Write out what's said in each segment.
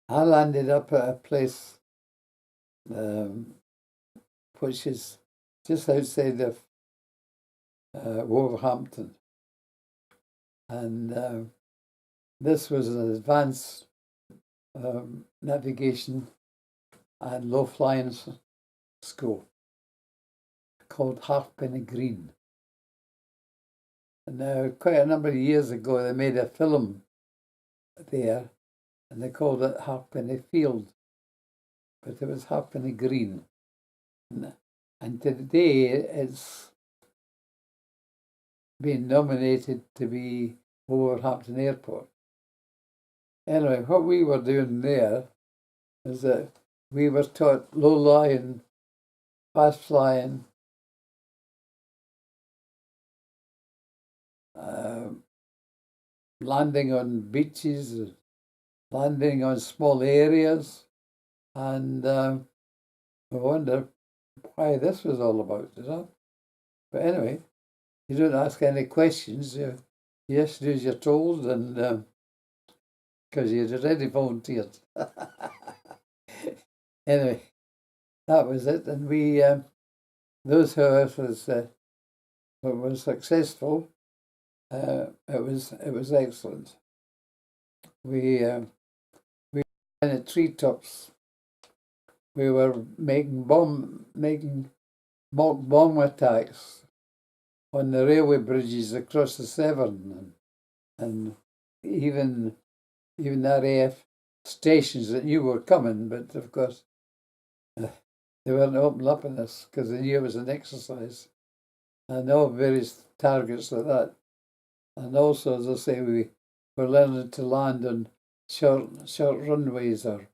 I landed up at a place which is just outside of Wolverhampton, and this was an advanced navigation and low flying school called Halfpenny Green. And now, quite a number of years ago, they made a film there, and they called it Halfpenny Field, but it was Halfpenny Green. And today it's been nominated to be Wolverhampton Airport. Anyway, what we were doing there is that we were taught low-lying, fast-flying, landing on beaches, landing on small areas, and I wonder why this was all about, you know. But anyway, you don't ask any questions. You just do as you're told, and because you'd already volunteered. Anyway, that was it, and we those who were successful. It was excellent. We in the treetops. We were making mock bomb attacks on the railway bridges across the Severn, and even RAF stations that knew were coming, but of course they weren't opening up on us because they knew it was an exercise, and all various targets like that. And also, as I say, we were learning to land on short runways or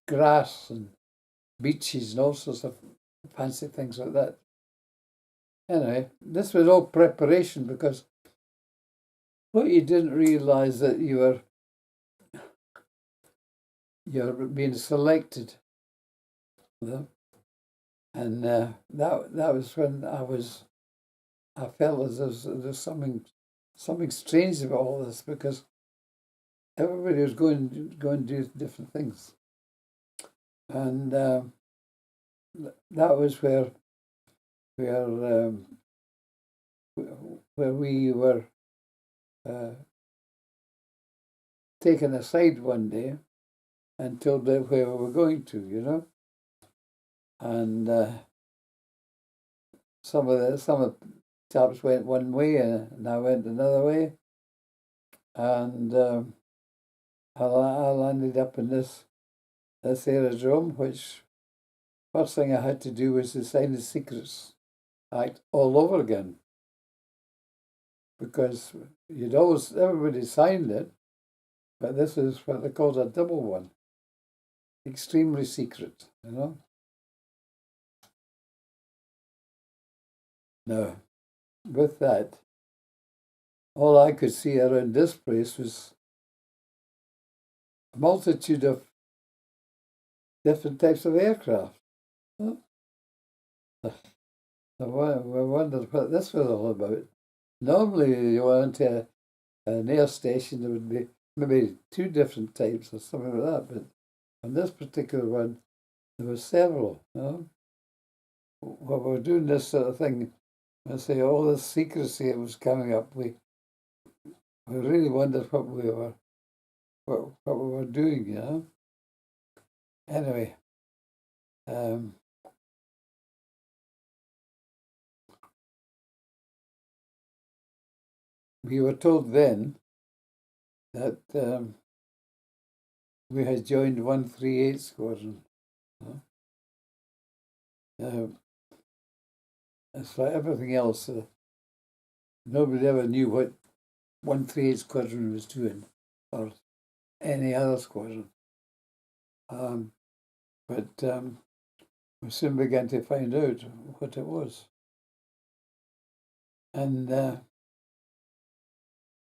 grass and beaches and all sorts of fancy things like that. Anyway, this was all preparation, because what you didn't realise that you're being selected, you know? And that was when I felt as though there was something strange about all this, because everybody was going to do different things, and that was where we were taken aside one day and told where we were going to, you know, and some of the chaps went one way and I went another way, and I landed up in this aerodrome, which first thing I had to do was to sign the Secrets Act all over again, because everybody signed it, but this is what they called a double one, extremely secret, you know. Now, with that, all I could see around this place was a multitude of different types of aircraft. I wondered what this was all about. Normally, you went to an air station, there would be maybe two different types or something like that, but on this particular one, there were several, you know. When we were doing this sort of thing, I say all this secrecy that was coming up, we really wondered what we were doing, you know. Anyway, we were told then that we had joined 138 Squadron. It's like everything else. Nobody ever knew what 138 Squadron was doing, or any other squadron. But we soon began to find out what it was. And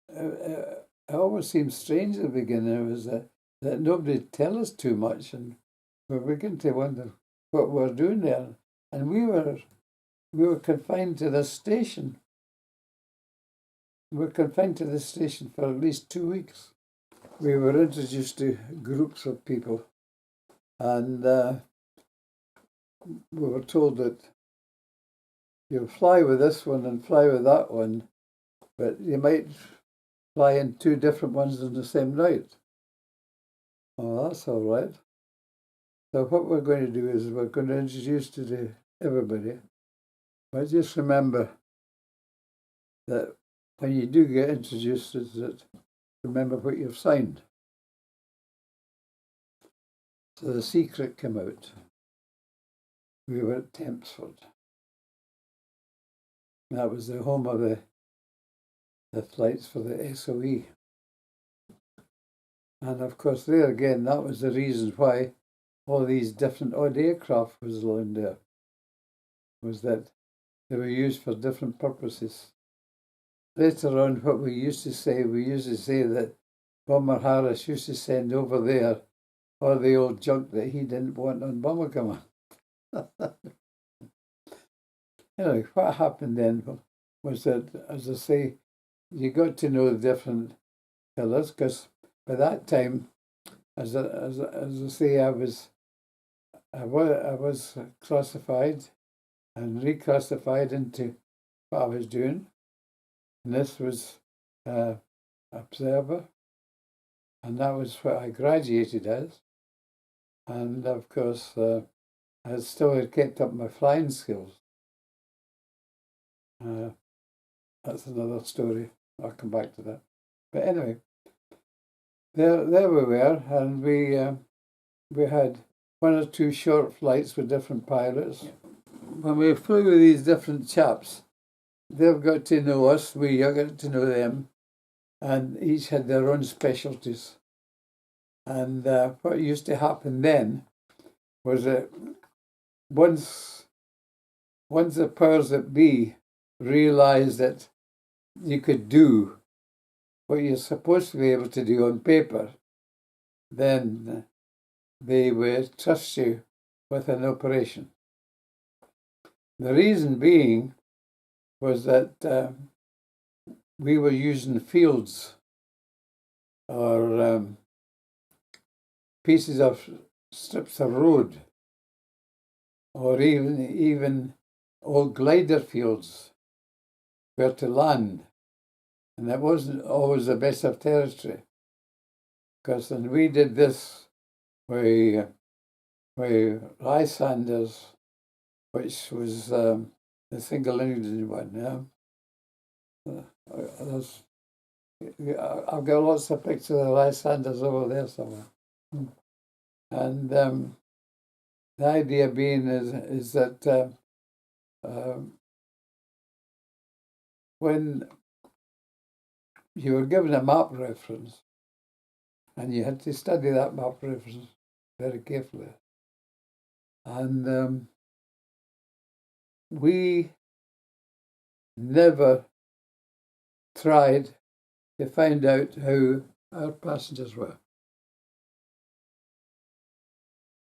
it always seemed strange at the beginning. It was that nobody would tell us too much, and we were beginning to wonder what we were doing there. And we were confined to this station. We were confined to this station for at least 2 weeks. we were introduced to groups of people, and we were told that you'll fly with this one and fly with that one, but you might fly in two different ones on the same night. Oh, that's all right. So what we're going to do is we're going to introduce you to everybody. But just remember that when you do get introduced, is that remember what you've signed. So the secret came out. We were at Tempsford. That was the home of the flights for the SOE. And of course, there again, that was the reason why all these different odd aircraft was lying there, was that they were used for different purposes. Later on, what we used to say that Bomber Harris used to send over there all the old junk that he didn't want on Bomber Command. Anyway, what happened then was that, as I say, you got to know the different colours, because by that time, as I say, I was classified and reclassified into what I was doing. And this was observer, and that was what I graduated as. And of course, I still had kept up my flying skills. That's another story. I'll come back to that. But anyway, there we were, and we had one or two short flights with different pilots. Yeah. When we flew with these different chaps, they've got to know us, we got to know them, and each had their own specialties. And what used to happen then was that once the powers that be realised that you could do what you're supposed to be able to do on paper, then they would trust you with an operation. The reason being was that we were using fields or pieces of strips of road, or even old glider fields where to land. And that wasn't always the best of territory, because when we did this with Lysanders, which was the single engine one, I've got lots of pictures of Lysanders over there somewhere. And the idea being is that when you were given a map reference, and you had to study that map reference very carefully, and we never tried to find out who our passengers were.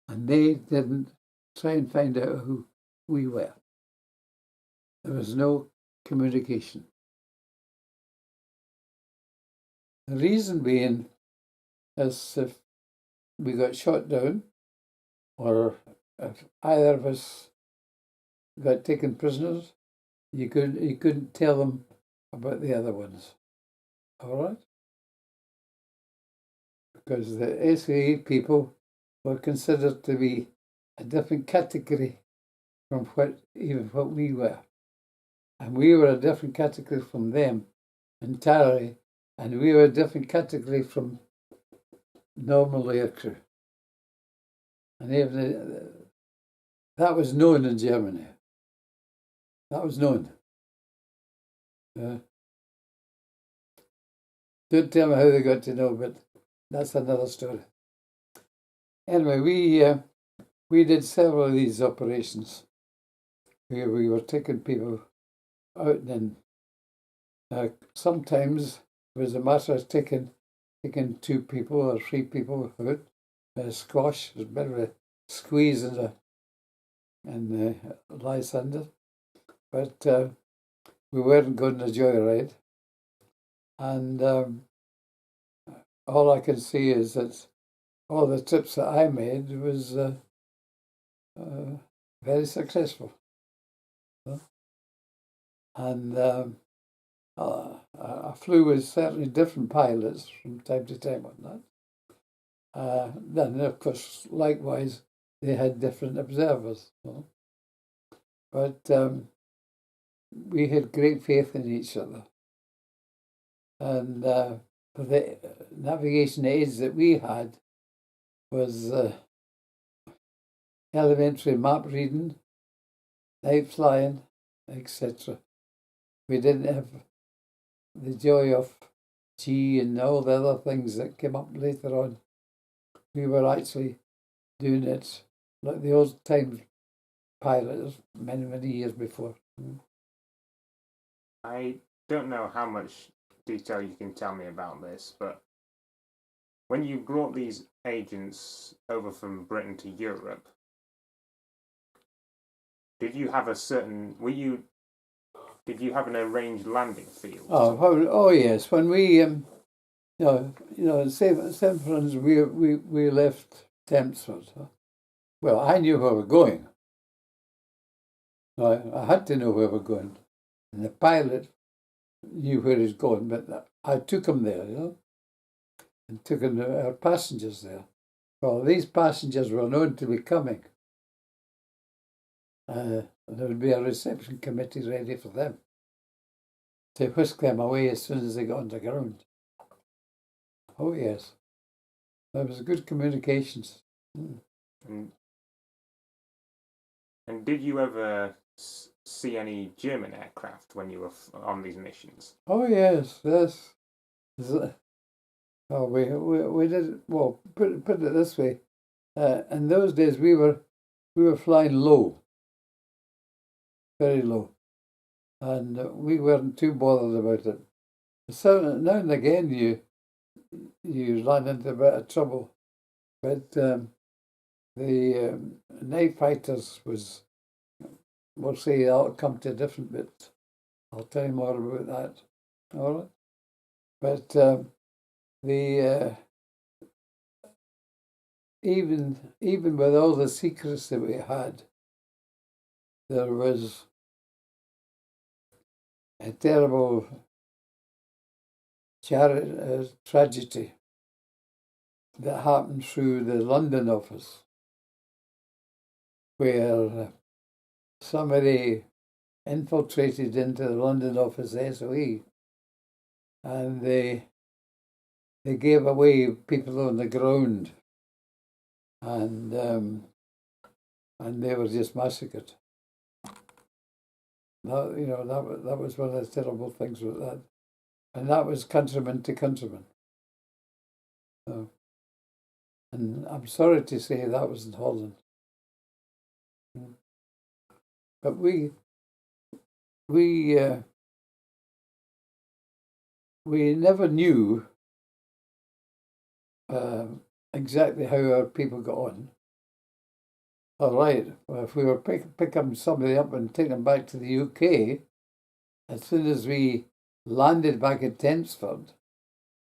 And they didn't try and find out who we were. There was no communication. The reason being is if we got shot down, or if either of us got taken prisoners, you couldn't tell them about the other ones. All right? Because the SOE people were considered to be a different category from what we were. And we were a different category from them entirely, and we were a different category from normal aircrew. And even that was known in Germany. That was known. Don't tell me how they got to know, but that's another story. Anyway, we did several of these operations where we were taking people out, and sometimes it was a matter of taking 2 people or 3 people out. Squash was a bit of a squeeze in the Lysander, but we weren't going on a joyride. And all I can see is that all the trips that I made was very successful. And I flew with certainly different pilots from time to time on that. Then, of course, likewise, they had different observers. But we had great faith in each other. And the navigation aids that we had was elementary map reading, night flying, etc. We didn't have the joy of G and all the other things that came up later on. We were actually doing it like the old time pilots many, many years before. I don't know how much detail you can tell me about this, but when you brought these agents over from Britain to Europe, did you have did you have an arranged landing field? Oh yes. When we say for instance, we left Tempsford. Well, I knew where we were going. I had to know where we were going, and the pilot knew where he's going, but I took him there, and took our passengers there. Well, these passengers were known to be coming. There would be a reception committee ready for them to whisk them away as soon as they got on the ground. Oh yes, there was good communications. And did you ever see any German aircraft when you were on these missions? Oh yes. Oh, we did. Well, put it this way. In those days, we were flying low, very low, and we weren't too bothered about it. So now and again, you run into a bit of trouble, but the night fighters was. We'll say I'll come to a different bit. I'll tell you more about that. All right, but even with all the secrets that we had, there was a terrible tragedy that happened through the London office, where somebody infiltrated into the London office SOE, and they gave away people on the ground, and they were just massacred. That was one of the terrible things with that, and that was countryman to countryman. And I'm sorry to say that was in Holland, but we never knew exactly how our people got on. All right, well, if we were picking somebody up and taking them back to the UK, as soon as we landed back at Tempsford,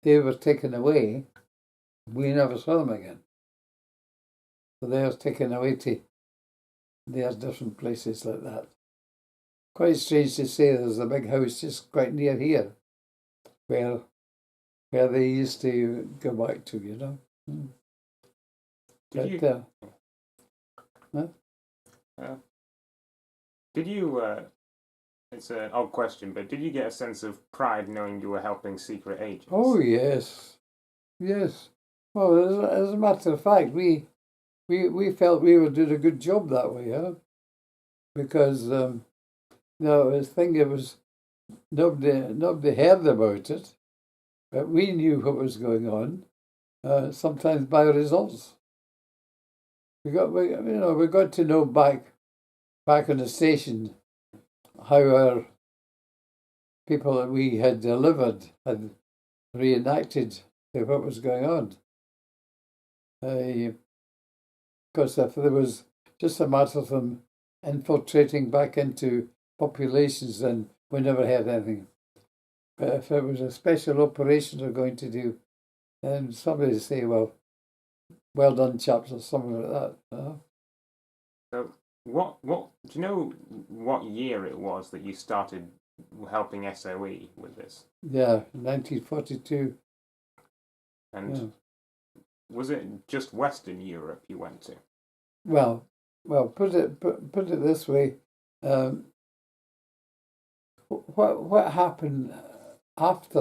they were taken away. We never saw them again. So they were taken away to their different places like that. Quite strange to say, there's a big house just quite near here where they used to go back to, Did you, it's an odd question, but did you get a sense of pride knowing you were helping secret agents? Oh, yes. Yes. Well, as a matter of fact, we felt we were doing a good job that way, because it was nobody heard about it, but we knew what was going on. Sometimes by results, we got to know back on the station how our people that we had delivered had reenacted what was going on. Because if there was just a matter of them infiltrating back into populations, then we never heard anything. But if it was a special operation they're going to do, and somebody say, well done, chaps, or something like that. So what do you know what year it was that you started helping SOE with this? Yeah, 1942. And Yeah. was it just Western Europe you went to? Well, put it this way. What happened after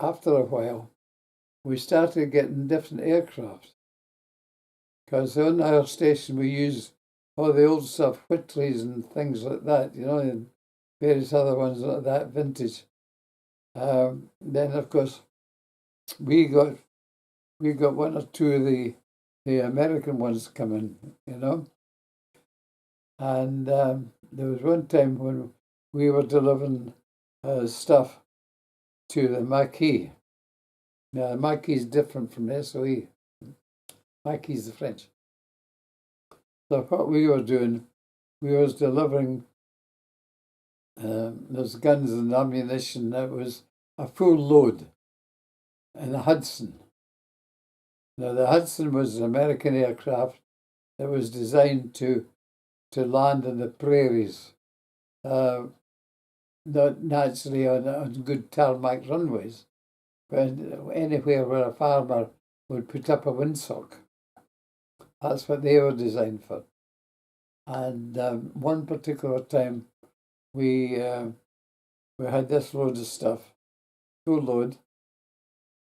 a while? We started getting different aircraft because on our station we use all the old stuff, Whitleys and things like that, and various other ones like that, vintage. Then of course we got one or two of the American ones coming, and there was one time when we were delivering stuff to the Maquis. Now, the Maquis is different from SOE. Maquis is the French. So what we were doing, we was delivering those guns and ammunition. That was a full load in the Hudson. Now, the Hudson was an American aircraft that was designed to land in the prairies, not naturally on good tarmac runways, but anywhere where a farmer would put up a windsock. That's what they were designed for. And one particular time, we had this load of stuff, full load,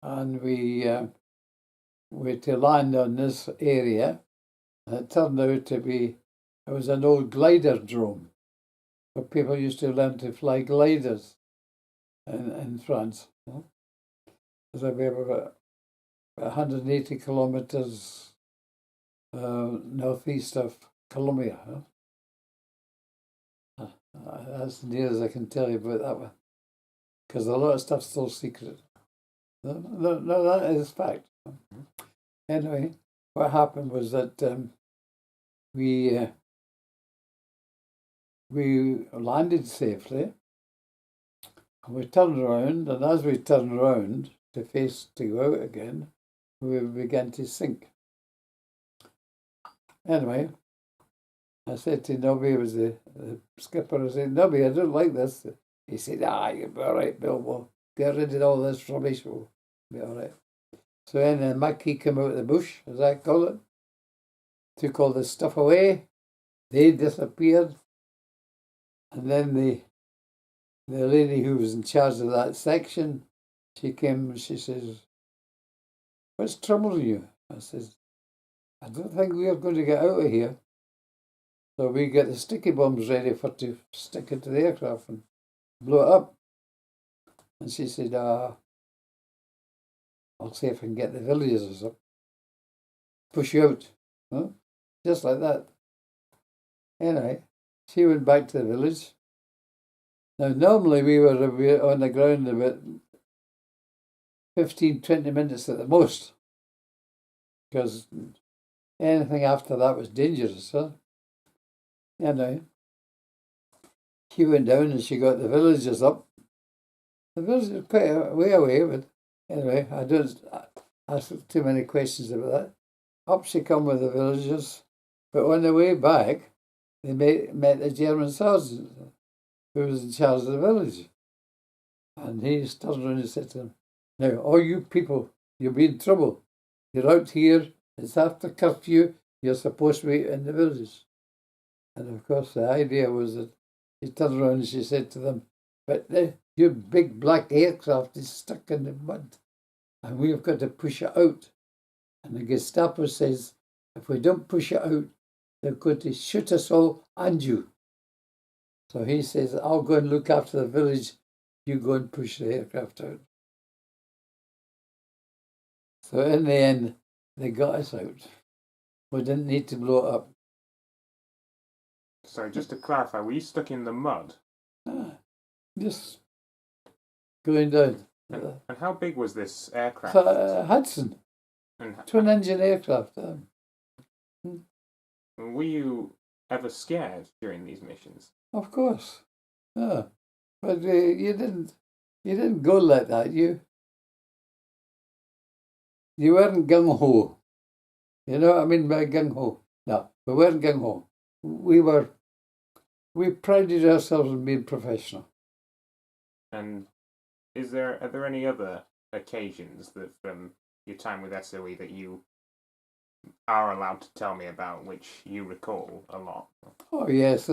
and we to land on this area. And it turned out to be, it was an old glider drome, where people used to learn to fly gliders in France. So we have about 180 kilometers northeast of Colombia. That's near as I can tell you about that one, because a lot of stuff's still secret. No, that is fact. Anyway, what happened was that we landed safely. We turned around, and as we turned around to go out again, we began to sink. Anyway, I said to Nobby, it was the skipper, I said, Nobby, I don't like this. He said, you'll be all right, Bill. We'll get rid of all this rubbish. We'll be all right. So then Mackie came out of the bush, as I call it, took all the stuff away. They disappeared. And then the lady who was in charge of that section, she came and she says, what's troubling you? I says, I don't think we are going to get out of here. So we get the sticky bombs ready to stick into the aircraft and blow it up. And she said, I'll see if I can get the villagers up. Push you out. Huh? Just like that. Anyway, she went back to the village. Now, normally we were on the ground about 15, 20 minutes at the most, because anything after that was dangerous. Huh? Anyway, she went down and she got the villagers up. The villagers were quite a way away, but anyway, I don't ask too many questions about that. Up she come with the villagers, but on the way back, they met the German sergeant who was in charge of the village. And he turned around and said to them, now, all you people, you'll be in trouble. You're out here, it's after curfew, you're supposed to be in the village. And of course, the idea was that she turned around and she said to them, but your big black aircraft is stuck in the mud, and we've got to push it out. And the Gestapo says, if we don't push it out, they're going to shoot us all and you. So he says, I'll go and look after the village, you go and push the aircraft out. So in the end, they got us out. We didn't need to blow it up. So just to clarify, were you stuck in the mud? Just going down. And how big was this aircraft? Hudson. Twin-engine aircraft. Were you ever scared during these missions? Of course. Yeah. But you didn't go like that. You you weren't gung ho. You know what I mean by gung ho? No, we weren't gung ho. We prided ourselves on being professional. And are there any other occasions that from your time with SOE that you are allowed to tell me about, which you recall a lot? Oh yes,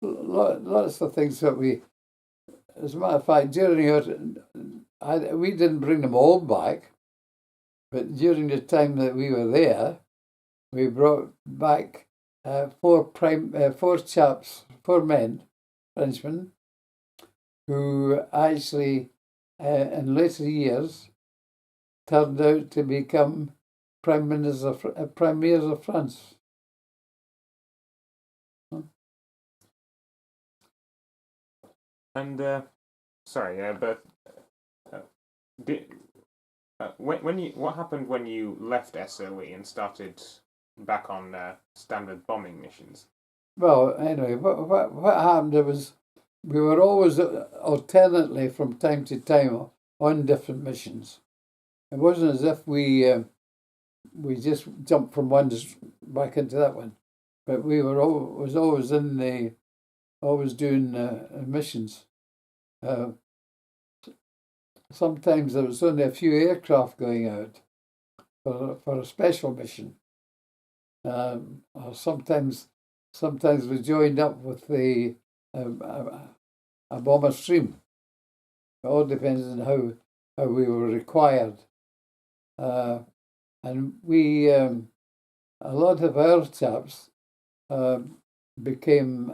lots of things that we. As a matter of fact, we didn't bring them all back, but during the time that we were there, we brought back four men, Frenchmen, who actually, in later years, turned out to become premiers of France. And but what happened when you left SOE and started back on standard bombing missions? Well, anyway, what happened was we were always alternately from time to time on different missions. It wasn't as if we just jumped from one back into that one, but we were always always doing missions. Sometimes there was only a few aircraft going out for a special mission, or sometimes we joined up with a bomber stream. It all depends on how we were required, and we a lot of our chaps became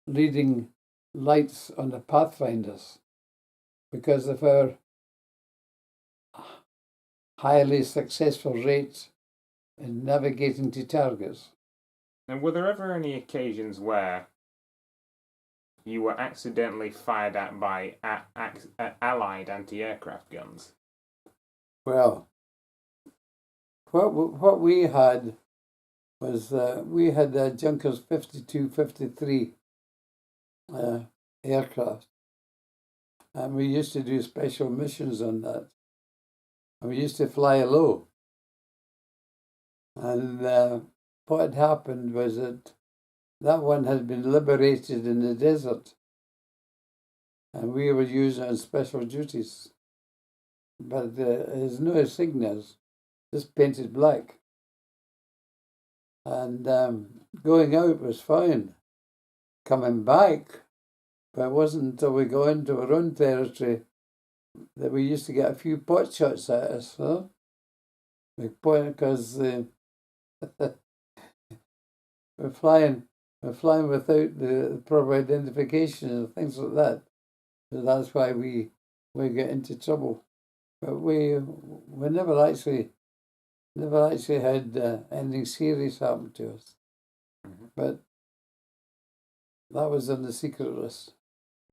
leading lights on the Pathfinders because of our highly successful rates in navigating to targets. And were there ever any occasions where you were accidentally fired at by Allied anti-aircraft guns? Well, what we had was we had Junkers 52, 53 aircraft, and we used to do special missions on that. And we used to fly low. And what had happened was that one had been liberated in the desert, and we were using it on special duties. But there's no signals, just painted black. And going out was fine. Coming back, but it wasn't until we got into our own territory that we used to get a few pot shots at us, huh? Because we're flying without the proper identification and things like that. So that's why we get into trouble. But we never actually had anything serious happen to us. Mm-hmm. But that was on the secret list.